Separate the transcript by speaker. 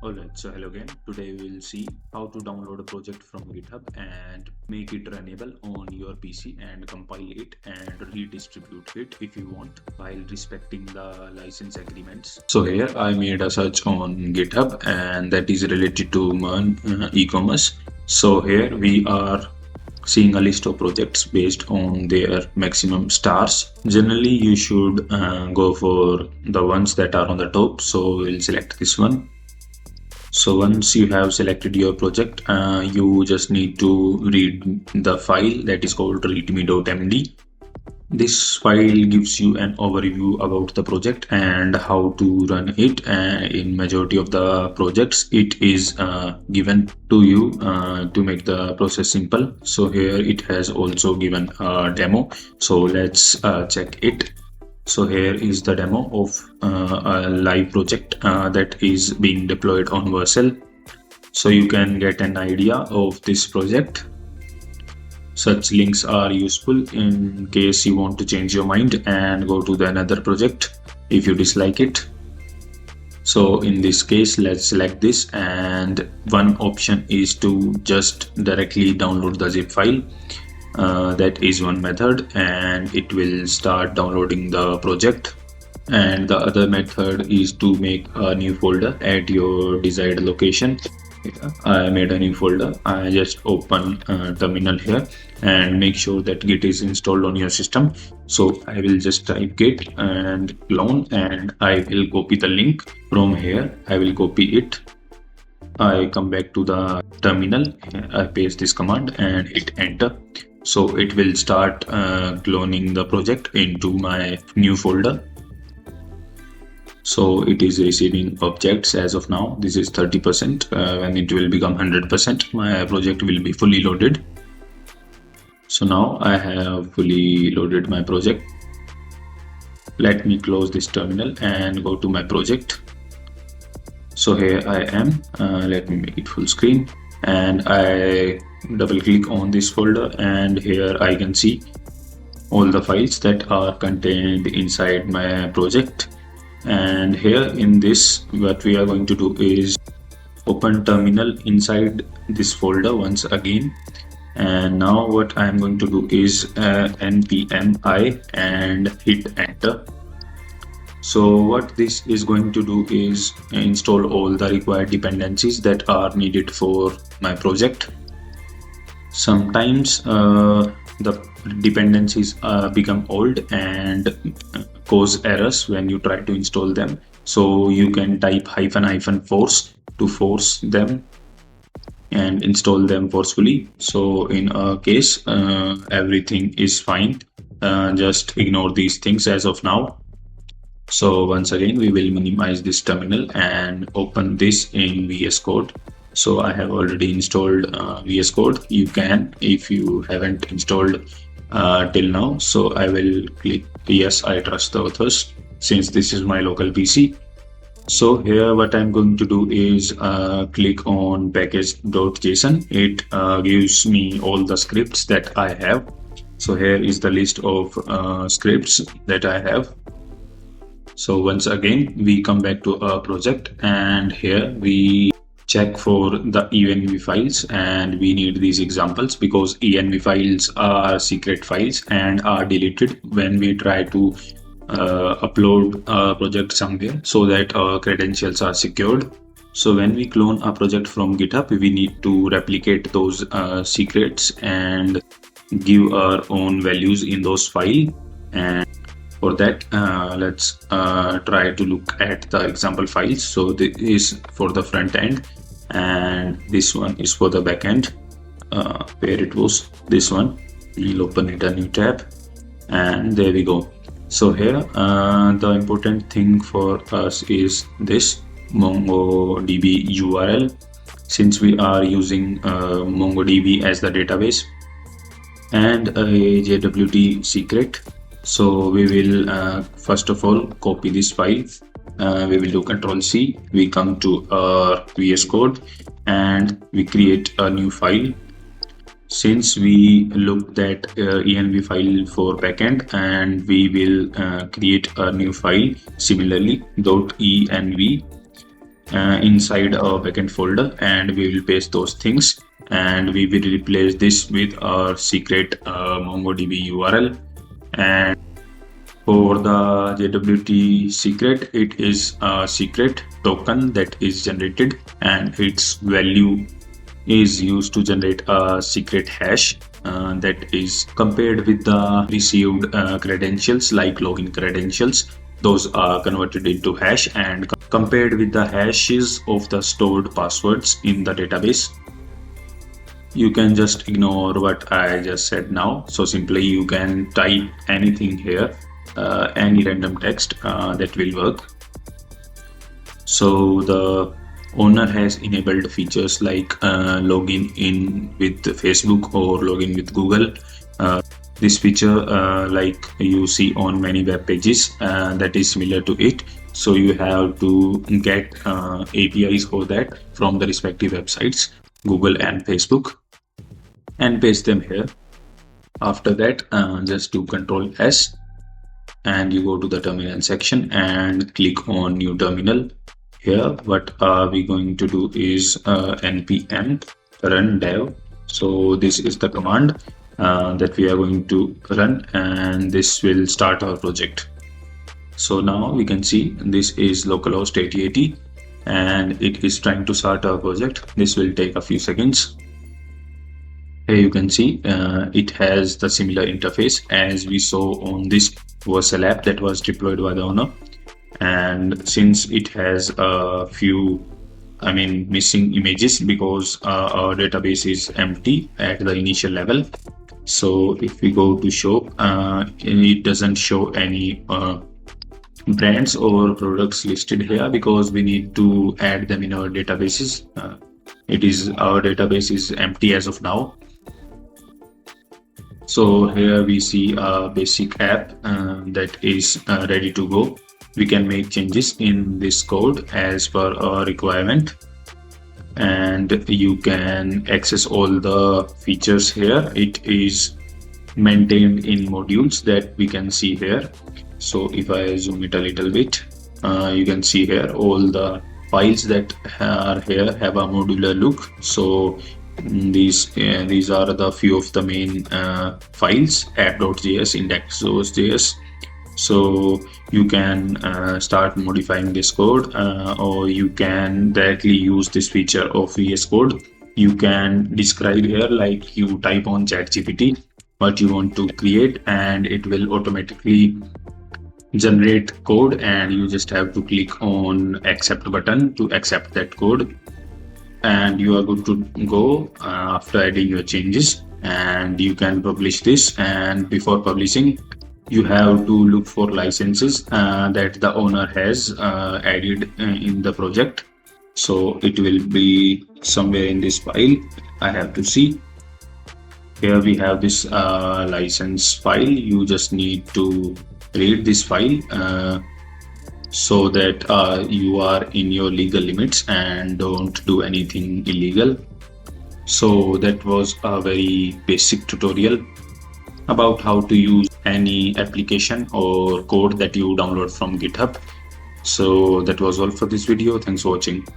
Speaker 1: Alright, so hello again. Today we will see how to download a project from GitHub and make it runnable on your PC and compile it and redistribute it if you want while respecting the license agreements. So here I made a search on GitHub and that is related to MERN e-commerce. So here we are seeing a list of projects based on their maximum stars. Generally you should go for the ones that are on the top, so we'll select this one. So once you have selected your project, you just need to read the file that is called readme.md. This file gives you an overview about the project and how to run it. In majority of the projects, it is given to you to make the process simple. So here it has also given a demo. So let's check it. So here is the demo of a live project that is being deployed on Vercel. So you can get an idea of this project. Such links are useful in case you want to change your mind and go to the another project if you dislike it. So in this case, let's select this, and one option is to just directly download the zip file. That is one method, and it will start downloading the project. And the other method is to make a new folder at your desired location. I made a new folder. I just open terminal here and make sure that Git is installed on your system. So I will just type Git and clone, and I will copy the link from here. I will copy it. I come back to the terminal. I paste this command and hit enter. So it will start cloning the project into my new folder. So it is receiving objects as of now. This is 30%. When it will become 100%, my project will be fully loaded. So now I have fully loaded my project. Let me close this terminal and go to my project. So here I am. Let me make it full screen, and I double click on this folder, and here I can see all the files that are contained inside my project. And here in this, what we are going to do is open terminal inside this folder once again. And now what I am going to do is npm I and hit enter. So what this is going to do is install all the required dependencies that are needed for my project. Sometimes the dependencies become old and cause errors when you try to install them. So you can type --force to force them and install them forcefully. So in a case, everything is fine. Just ignore these things as of now. So once again, we will minimize this terminal and open this in VS Code. So I have already installed VS Code. You can, if you haven't installed till now. So I will click yes, I trust the authors, since this is my local PC. So here what I'm going to do is click on package.json. It gives me all the scripts that I have. So here is the list of scripts that I have. So once again, we come back to our project, and here we check for the env files, and we need these examples because env files are secret files and are deleted when we try to upload a project somewhere, so that our credentials are secured. So when we clone a project from GitHub, we need to replicate those secrets and give our own values in those files. And for that, let's try to look at the example files. So this is for the front end, and this one is for the back end. Where it was, this one. We'll open it a new tab, and there we go. So here, the important thing for us is this MongoDB URL, since we are using MongoDB as the database, and a JWT secret. So we will first of all copy this file. We will do Ctrl+C. We come to our VS Code and we create a new file. Since we looked at env file for backend, and we will create a new file similarly .env, inside our backend folder, and we will paste those things, and we will replace this with our secret MongoDB URL. And for the JWT secret, it is a secret token that is generated, and its value is used to generate a secret hash that is compared with the received credentials, like login credentials. Those are converted into hash and compared with the hashes of the stored passwords in the database. You can just ignore what I just said now. So simply you can type anything here, any random text that will work. So the owner has enabled features like login in with Facebook or login with Google. This feature, like you see on many web pages, that is similar to it. So you have to get APIs for that from the respective websites, Google and Facebook, and paste them here. After that, just do Control S and you go to the terminal section and click on new terminal. Here what we going to do is npm run dev. So this is the command that we are going to run, and this will start our project. So now we can see this is localhost 8080 and it is trying to start our project. This will take a few seconds. Here you can see it has the similar interface as we saw on this Vercel app that was deployed by the owner. And since it has a few missing images because our database is empty at the initial level. So if we go to show, it doesn't show any brands or products listed here because we need to add them in our databases. Our database is empty as of now. So here we see a basic app that is ready to go. We can make changes in this code as per our requirement, and you can access all the features here. It is maintained in modules that we can see here. So if I zoom it a little bit, you can see here all the files that are here have a modular look. So these are the few of the main files: app.js, index.js. So you can start modifying this code, or you can directly use this feature of VS Code. You can describe here, like you type on ChatGPT what you want to create, and it will automatically generate code, and you just have to click on accept button to accept that code, and you are good to go after adding your changes. And you can publish this, and before publishing you have to look for licenses that the owner has added in the project. So it will be somewhere in this file. I have to see. Here we have this license file. You just need to read this file so that you are in your legal limits and don't do anything illegal. So that was a very basic tutorial about how to use any application or code that you download from GitHub. So that was all for this video. Thanks for watching.